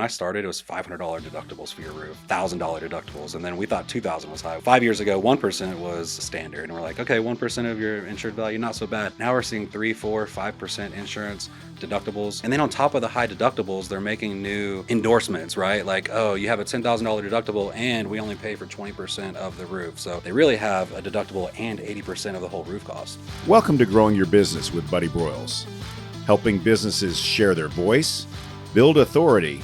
I started, it was $500 deductibles for your roof, $1,000 deductibles. And then we thought 2,000 was high. 5 years ago, 1% was standard. And we're like, okay, 1% of your insured value, not so bad. Now we're seeing 3, 4, 5% insurance deductibles. And then on top of the high deductibles, they're making new endorsements, right? Like, oh, you have a $10,000 deductible and we only pay for 20% of the roof. So they really have a deductible and 80% of the whole roof cost. Welcome to Growing Your Business with Buddy Broyles, helping businesses share their voice, build authority,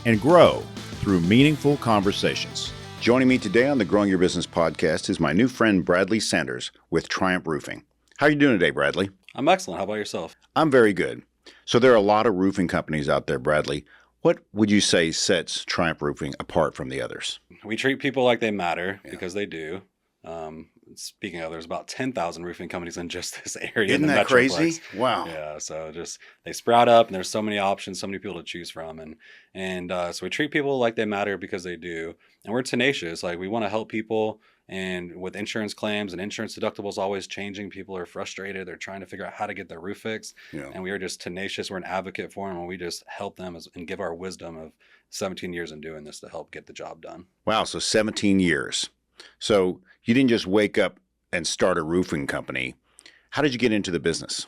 and grow through meaningful conversations. Joining me today on the Growing Your Business podcast is my new friend Bradley Sanders with Triumph Roofing. How are you doing today, Bradley? I'm excellent. How about yourself? I'm very good. So there are a lot of roofing companies out there, Bradley. What would you say sets Triumph Roofing apart from the others? We treat people like they matter because they do. Speaking of, there's about 10,000 roofing companies in just this area. Isn't that crazy? Wow. Yeah. So just they sprout up and there's so many options, so many people to choose from. And so we treat people like they matter because they do. And we're tenacious. Like we want to help people. And with insurance claims and insurance deductibles always changing, people are frustrated. They're trying to figure out how to get their roof fixed. Yeah. And we are just tenacious. We're an advocate for them. And we just help them and give our wisdom of 17 years in doing this to help get the job done. Wow. So 17 years. So you didn't just wake up and start a roofing company. How did you get into the business?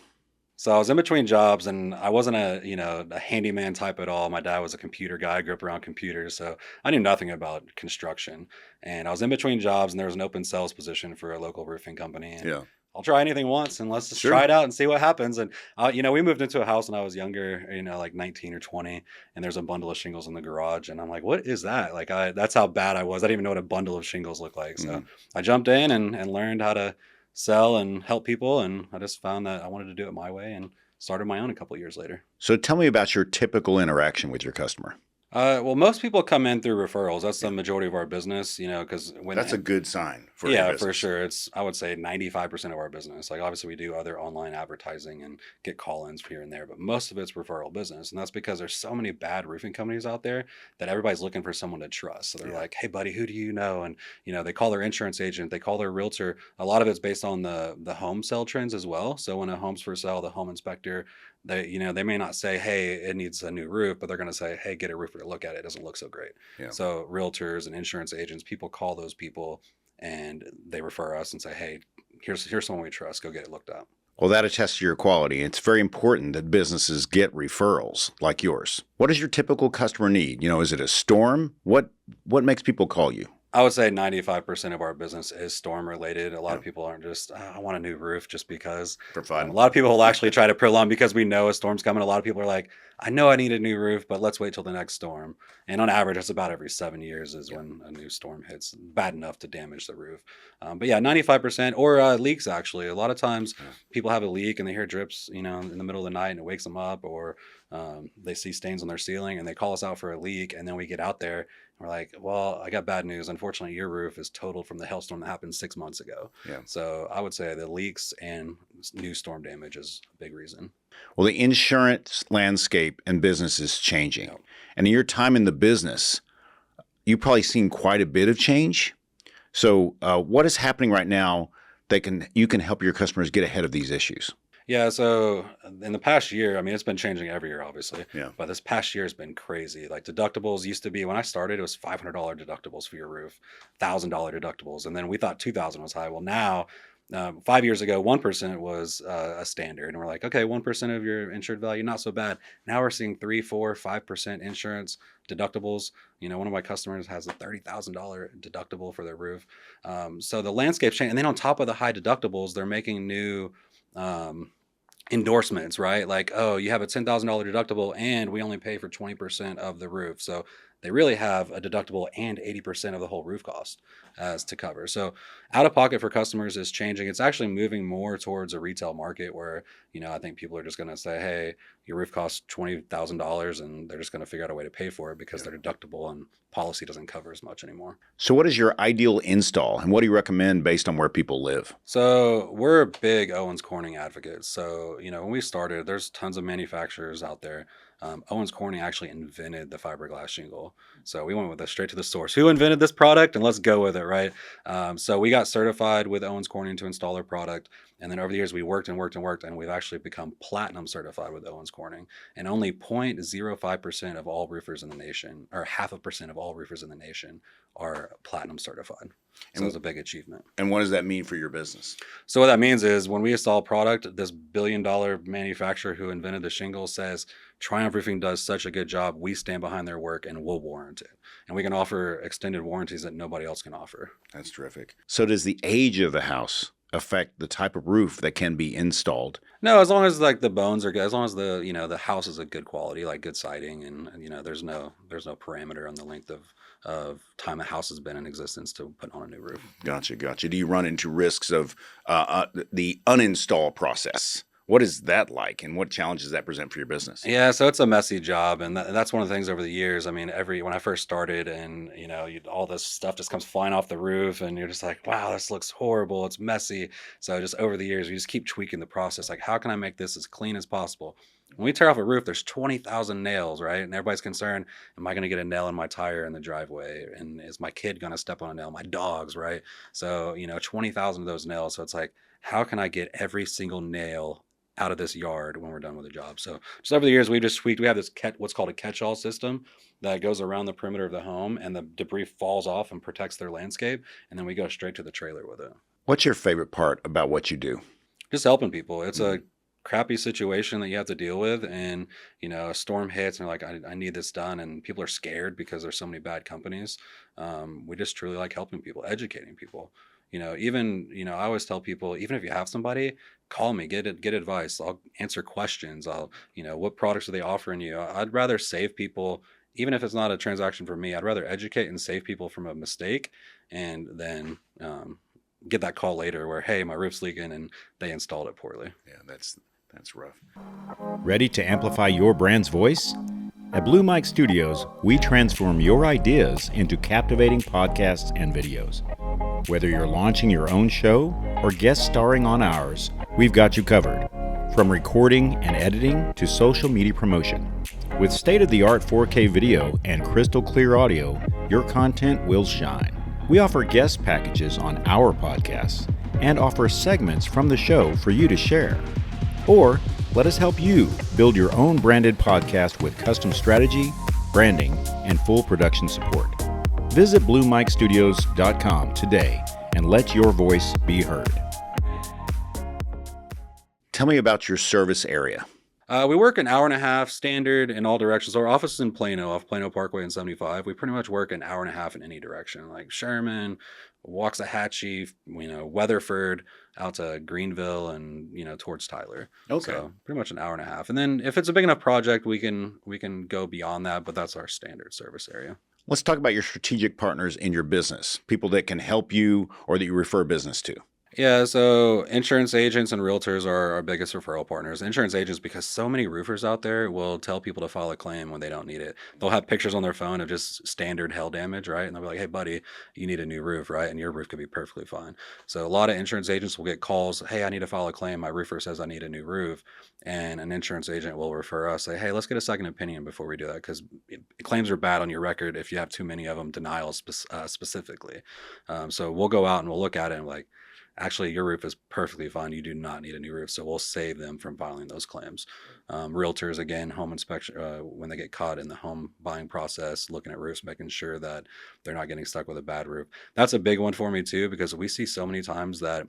So I was in between jobs and I wasn't a handyman type at all. My dad was a computer guy. I grew up around computers, so I knew nothing about construction. And I was in between jobs and there was an open sales position for a local roofing company. And yeah. I'll try anything once and let's just try it out and see what happens. And, we moved into a house when I was younger, like 19 or 20, and there's a bundle of shingles in the garage. And I'm like, what is that? Like, that's how bad I was. I didn't even know what a bundle of shingles looked like. So I jumped in and learned how to sell and help people. And I just found that I wanted to do it my way and started my own a couple of years later. So tell me about your typical interaction with your customer. Well, most people come in through referrals. That's the majority of our business, because that's a good sign for your business. For sure. I would say 95% of our business. Like obviously we do other online advertising and get call-ins here and there, but most of it's referral business. And that's because there's so many bad roofing companies out there that everybody's looking for someone to trust. So they're like, hey buddy, who do you know? And, they call their insurance agent, they call their realtor. A lot of it's based on the home sale trends as well. So when a home's for sale, the home inspector, they may not say, hey, it needs a new roof, but they're going to say, hey, get a roofer to look at it. It doesn't look so great. Yeah. So realtors and insurance agents, people call those people and they refer us and say, hey, here's someone we trust. Go get it looked at. Well, that attests to your quality. It's very important that businesses get referrals like yours. What does your typical customer need? Is it a storm? What makes people call you? I would say 95% of our business is storm related. A lot of people aren't just, I want a new roof just because. For fun. A lot of people will actually try to prolong because we know a storm's coming. A lot of people are like, I know I need a new roof, but let's wait till the next storm. And on average, it's about every 7 years is when a new storm hits, bad enough to damage the roof. But yeah, 95% or leaks actually. A lot of times people have a leak and they hear drips, in the middle of the night and it wakes them up, or they see stains on their ceiling and they call us out for a leak. And then we get out there. We're like, well, I got bad news. Unfortunately, your roof is totaled from the hailstorm that happened 6 months ago. Yeah. So I would say the leaks and new storm damage is a big reason. Well, the insurance landscape and business is changing. Yeah. And in your time in the business, you've probably seen quite a bit of change. So what is happening right now that you can help your customers get ahead of these issues? Yeah, so in the past year, it's been changing every year, obviously. Yeah. But this past year has been crazy. Like deductibles used to be, when I started, it was $500 deductibles for your roof, $1,000 deductibles. And then we thought 2,000 was high. Well, now, 5 years ago, 1% was a standard. And we're like, okay, 1% of your insured value, not so bad. Now we're seeing 3, 4, 5% insurance deductibles. One of my customers has a $30,000 deductible for their roof. So the landscape's changing. And then on top of the high deductibles, they're making new endorsements, right? Like, oh, you have a $10,000 deductible and we only pay for 20% of the roof. So they really have a deductible and 80% of the whole roof cost as to cover. So out of pocket for customers is changing. It's actually moving more towards a retail market where, I think people are just going to say, hey, your roof costs $20,000 and they're just going to figure out a way to pay for it because their deductible and policy doesn't cover as much anymore. So what is your ideal install and what do you recommend based on where people live? So we're big Owens Corning advocates. So, when we started, there's tons of manufacturers out there. Owens Corning actually invented the fiberglass shingle. So we went with it straight to the source. Who invented this product? And let's go with it, right? So we got certified with Owens Corning to install their product. And then over the years, we worked and worked and worked, and we've actually become platinum certified with Owens Corning. And only 0.05% of all roofers in the nation, or 0.5% of all roofers in the nation, are platinum certified. So it's a big achievement. And what does that mean for your business? So what that means is when we install product, this billion-dollar manufacturer who invented the shingle says Triumph Roofing does such a good job, we stand behind their work and we'll warrant it. And we can offer extended warranties that nobody else can offer. That's terrific. So does the age of the house affect the type of roof that can be installed? No, as long as like the bones are good, as long as the house is a good quality, like good siding, and there's no parameter on the length of time a house has been in existence to put on a new roof. Gotcha. Do you run into risks of the uninstall process? What is that like, and what challenges does that present for your business? Yeah, so it's a messy job, and that's one of the things over the years. I mean, when I first started, and all this stuff just comes flying off the roof, and you're just like, wow, this looks horrible. It's messy. So just over the years, we just keep tweaking the process. Like, how can I make this as clean as possible? When we tear off a roof, there's 20,000 nails, right? And everybody's concerned, am I going to get a nail in my tire in the driveway? And is my kid going to step on a nail? My dogs, right? So 20,000 of those nails. So it's like, how can I get every single nail out of this yard when we're done with the job? So just over the years, we've just tweaked. We have this what's called a catch-all system that goes around the perimeter of the home, and the debris falls off and protects their landscape. And then we go straight to the trailer with it. What's your favorite part about what you do? Just helping people. It's a crappy situation that you have to deal with, and a storm hits and you're like, I need this done, and people are scared because there's so many bad companies. We just truly like helping people, educating people. I always tell people, even if you have somebody, call me, get advice. I'll answer questions. What products are they offering you? I'd rather save people, even if it's not a transaction for me. I'd rather educate and save people from a mistake, and then get that call later where, hey, my roof's leaking and they installed it poorly. Yeah, that's rough. Ready to amplify your brand's voice? At Blue Mike Studios, we transform your ideas into captivating podcasts and videos. Whether you're launching your own show or guest starring on ours, we've got you covered. From recording and editing to social media promotion. With state-of-the-art 4K video and crystal clear audio, your content will shine. We offer guest packages on our podcasts and offer segments from the show for you to share. Or let us help you build your own branded podcast with custom strategy, branding, and full production support. Visit BlueMikeStudios.com today and let your voice be heard. Tell me about your service area. We work an hour and a half standard in all directions. Our office is in Plano, off Plano Parkway and 75. We pretty much work an hour and a half in any direction, like Sherman, Waxahachie, Weatherford, out to Greenville, and towards Tyler. Okay. So pretty much an hour and a half. And then if it's a big enough project, we can go beyond that, but that's our standard service area. Let's talk about your strategic partners in your business, people that can help you or that you refer business to. Yeah, so insurance agents and realtors are our biggest referral partners. Insurance agents, because so many roofers out there will tell people to file a claim when they don't need it. They'll have pictures on their phone of just standard hail damage, right? And they'll be like, hey, buddy, you need a new roof, right? And your roof could be perfectly fine. So a lot of insurance agents will get calls, hey, I need to file a claim. My roofer says I need a new roof. And an insurance agent will refer us, say, hey, let's get a second opinion before we do that, because claims are bad on your record if you have too many of them, denials specifically. So we'll go out and we'll look at it and like, actually, your roof is perfectly fine. You do not need a new roof. So we'll save them from filing those claims. Realtors, again, home inspection, when they get caught in the home buying process, looking at roofs, making sure that they're not getting stuck with a bad roof. That's a big one for me too, because we see so many times that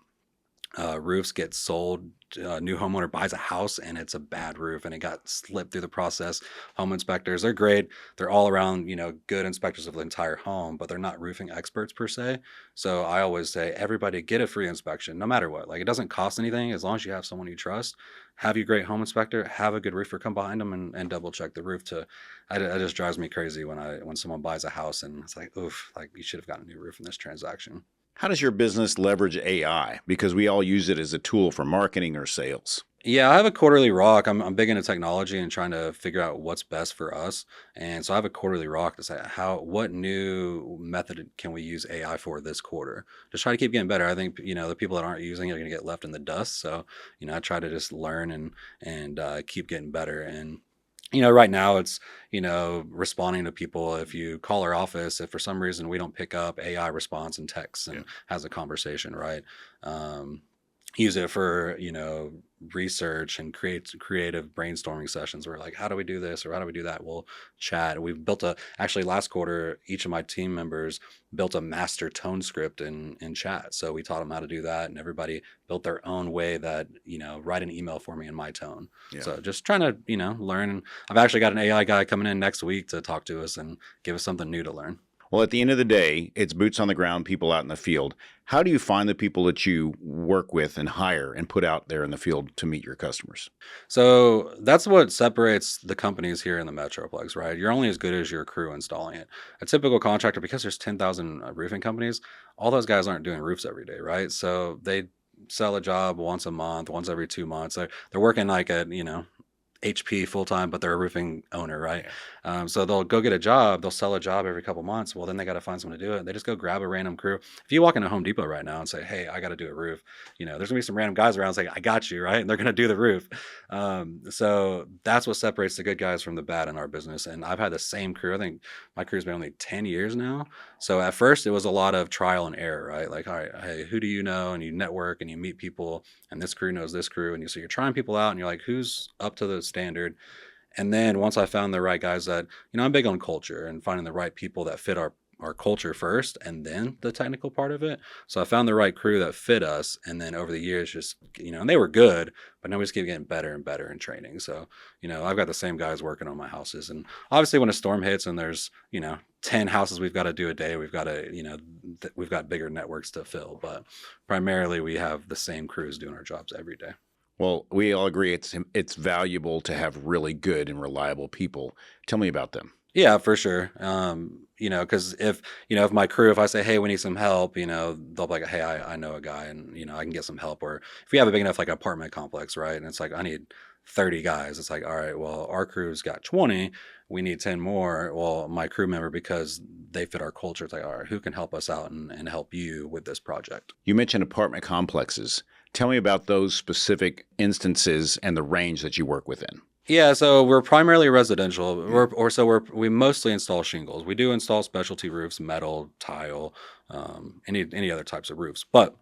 roofs get sold. A new homeowner buys a house and it's a bad roof and it got slipped through the process. Home inspectors, they're great. They're all around, good inspectors of the entire home, but they're not roofing experts per se. So I always say, everybody get a free inspection, no matter what. Like, it doesn't cost anything as long as you have someone you trust. Have your great home inspector, have a good roofer come behind them and double check the roof. It just drives me crazy when someone buys a house and it's like, oof, like you should have gotten a new roof in this transaction. How does your business leverage AI? Because we all use it as a tool for marketing or sales. Yeah, I have a quarterly rock. I'm big into technology and trying to figure out what's best for us. And so I have a quarterly rock to say what new method can we use AI for this quarter? Just try to keep getting better. I think, the people that aren't using it are going to get left in the dust. So, I try to just learn and keep getting better. And Right now it's, responding to people. If you call our office, if for some reason we don't pick up, AI responds and texts Yeah. and has a conversation, right? Use it for, research and creative brainstorming sessions where like, how do we do this or how do we do that? We'll chat. We've built actually last quarter, each of my team members built a master tone script in chat. So we taught them how to do that, and everybody built their own way that, write an email for me in my tone. Yeah. So just trying to, learn. I've actually got an AI guy coming in next week to talk to us and give us something new to learn. Well, at the end of the day, it's boots on the ground, people out in the field. How do you find the people that you work with and hire and put out there in the field to meet your customers? So that's what separates the companies here in the Metroplex, right? You're only as good as your crew installing it. A typical contractor, because there's 10,000 roofing companies, all those guys aren't doing roofs every day, right? So they sell a job once a month, once every 2 months. They're working like a, HP full time, but they're a roofing owner, right? So they'll go get a job, they'll sell a job every couple months. Well, then they got to find someone to do it. They just go grab a random crew. If you walk into Home Depot right now and say, "Hey, I got to do a roof," there's gonna be some random guys around saying, "I got you," right? And they're gonna do the roof. So that's what separates the good guys from the bad in our business. And I've had the same crew. I think my crew's been only 10 years now. So at first it was a lot of trial and error, right? Like, all right, hey, who do you know? And you network and you meet people, and this crew knows this crew, and so you're trying people out, and you're like, who's up to the standard? And then once I found the right guys that, I'm big on culture and finding the right people that fit our culture first and then the technical part of it. So I found the right crew that fit us. And then over the years, just, and they were good, but now we just keep getting better and better in training. So, I've got the same guys working on my houses. And obviously when a storm hits and there's, 10 houses we've got to do a day, we've got to, we've got bigger networks to fill. But primarily we have the same crews doing our jobs every day. Well, we all agree it's valuable to have really good and reliable people. Tell me about them. Yeah, for sure. Because if my crew, if I say, hey, we need some help, they'll be like, hey, I know a guy, and I can get some help. Or if we have a big enough like apartment complex, right, and it's like I need 30 guys, it's like, all right, well, our crew's got 20, we need 10 more. Well, my crew member, because they fit our culture, it's like, all right, who can help us out and help you with this project? You mentioned apartment complexes. Tell me about those specific instances and the range that you work within. Yeah, so we're primarily residential. We mostly install shingles. We do install specialty roofs, metal, tile, any other types of roofs, but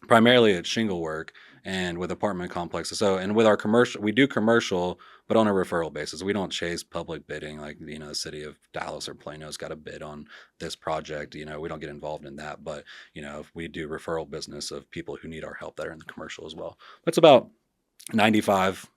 primarily it's shingle work and with apartment complexes. So, and with our commercial, we do commercial, but on a referral basis. We don't chase public bidding like, the city of Dallas or Plano's got a bid on this project. We don't get involved in that, but, if we do referral business of people who need our help that are in the commercial as well. It's about 95%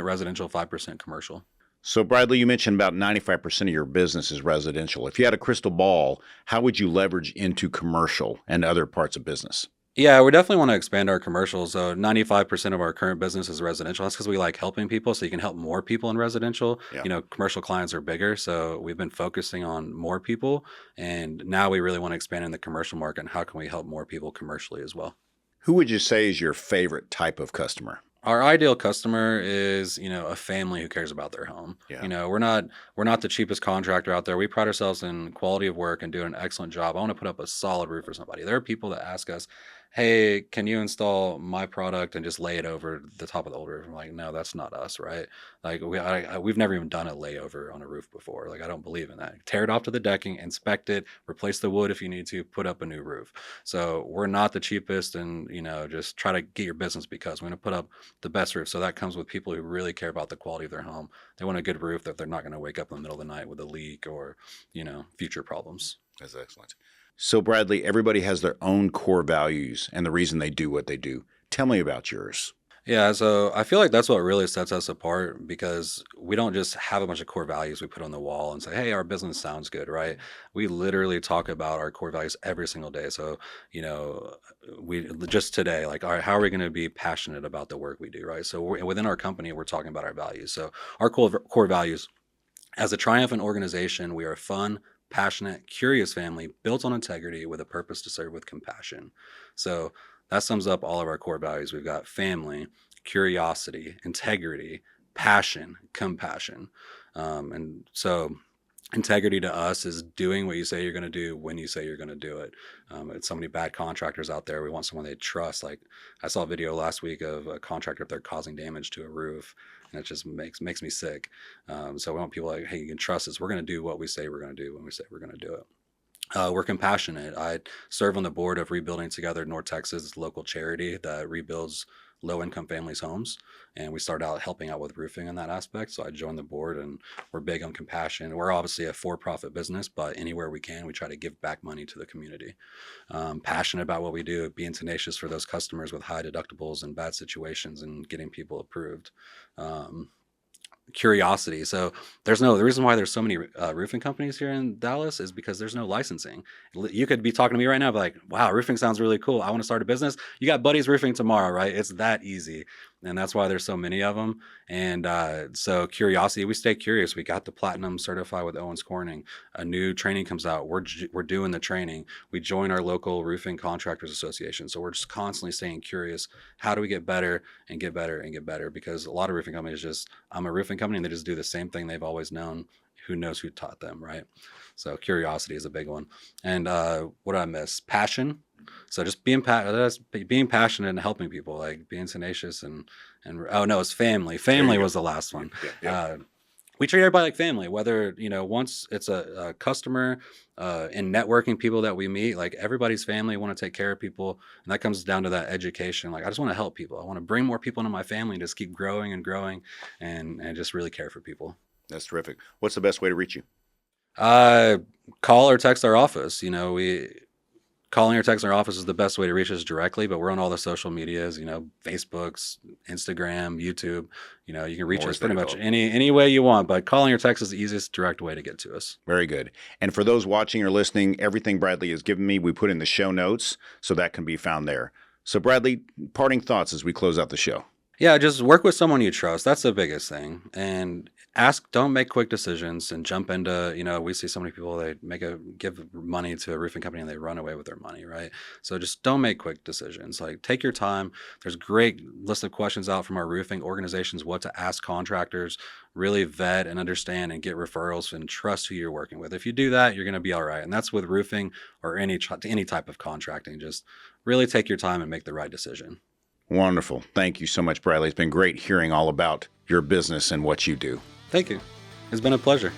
residential, 5% commercial. So, Bradley, you mentioned about 95% of your business is residential. If you had a crystal ball, how would you leverage into commercial and other parts of business? Yeah, we definitely want to expand our commercial. So 95% of our current business is residential. That's because we like helping people. So you can help more people in residential. Yeah. Commercial clients are bigger. So we've been focusing on more people. And now we really want to expand in the commercial market. And how can we help more people commercially as well? Who would you say is your favorite type of customer? Our ideal customer is, a family who cares about their home. Yeah. We're not the cheapest contractor out there. We pride ourselves in quality of work and doing an excellent job. I want to put up a solid roof for somebody. There are people that ask us, hey, can you install my product and just lay it over the top of the old roof? I'm like, no, that's not us, right? Like we've never even done a layover on a roof before. Like I don't believe in that. Tear it off to the decking, inspect it, replace the wood if you need to, put up a new roof. So we're not the cheapest, and just try to get your business because we're going to put up the best roof. So that comes with people who really care about the quality of their home. They want a good roof that they're not going to wake up in the middle of the night with a leak or, future problems. That's excellent. So, Bradley, everybody has their own core values and the reason they do what they do. Tell me about yours. Yeah, so I feel like that's what really sets us apart, because we don't just have a bunch of core values we put on the wall and say, hey, our business sounds good, right? We literally talk about our core values every single day. So, we just today, like, all right, how are we going to be passionate about the work we do, right? So within our company, we're talking about our values. So our core values, as a triumphant organization, we are fun, passionate, curious family built on integrity with a purpose to serve with compassion. So that sums up all of our core values. We've got family, curiosity, integrity, passion, compassion. And so integrity to us is doing what you say you're going to do when you say you're going to do it. It's so many bad contractors out there. We want someone they trust. Like I saw a video last week of a contractor up there causing damage to a roof, and it just makes me sick. So we want people like, hey, you can trust us. We're going to do what we say we're going to do when we say we're going to do it. We're compassionate. I serve on the board of Rebuilding Together North Texas, it's a local charity that rebuilds low-income families' homes. And we started out helping out with roofing in that aspect. So I joined the board, and we're big on compassion. We're obviously a for-profit business, but anywhere we can, we try to give back money to the community. Passionate about what we do, being tenacious for those customers with high deductibles and bad situations and getting people approved. Curiosity. So the reason why there's so many roofing companies here in Dallas is because there's no licensing. You could be talking to me right now, be like, wow, roofing sounds really cool. I want to start a business. You got Buddy's Roofing tomorrow, right? It's that easy. And that's why there's so many of them. And so curiosity, we stay curious. We got the platinum certified with Owens Corning. A new training comes out. We're doing the training. We join our local roofing contractors association. So we're just constantly staying curious. How do we get better and get better and get better? Because a lot of roofing companies I'm a roofing company and they just do the same thing they've always known. Who knows who taught them, right? So curiosity is a big one. And what do I miss? Passion. So just being passionate and helping people, like being tenacious and oh no, it's family. Family was the last one. Yeah. We treat everybody like family, whether, once it's a customer, in networking people that we meet, like everybody's family, want to take care of people. And that comes down to that education. Like I just want to help people. I want to bring more people into my family and just keep growing and growing and just really care for people. That's terrific. What's the best way to reach you? Call or text our office. Calling or texting our office is the best way to reach us directly, but we're on all the social medias, Facebooks, Instagram, YouTube. You can reach us pretty much any way you want, but calling or text is the easiest direct way to get to us. Very good. And for those watching or listening, everything Bradley has given me, we put in the show notes, so that can be found there. So Bradley, parting thoughts as we close out the show. Yeah, just work with someone you trust. That's the biggest thing. And don't make quick decisions and jump into, we see so many people, they give money to a roofing company and they run away with their money, right? So just don't make quick decisions. Like take your time. There's great list of questions out from our roofing organizations, what to ask contractors, really vet and understand and get referrals and trust who you're working with. If you do that, you're going to be all right. And that's with roofing or any type of contracting. Just really take your time and make the right decision. Wonderful. Thank you so much, Bradley. It's been great hearing all about your business and what you do. Thank you. It's been a pleasure.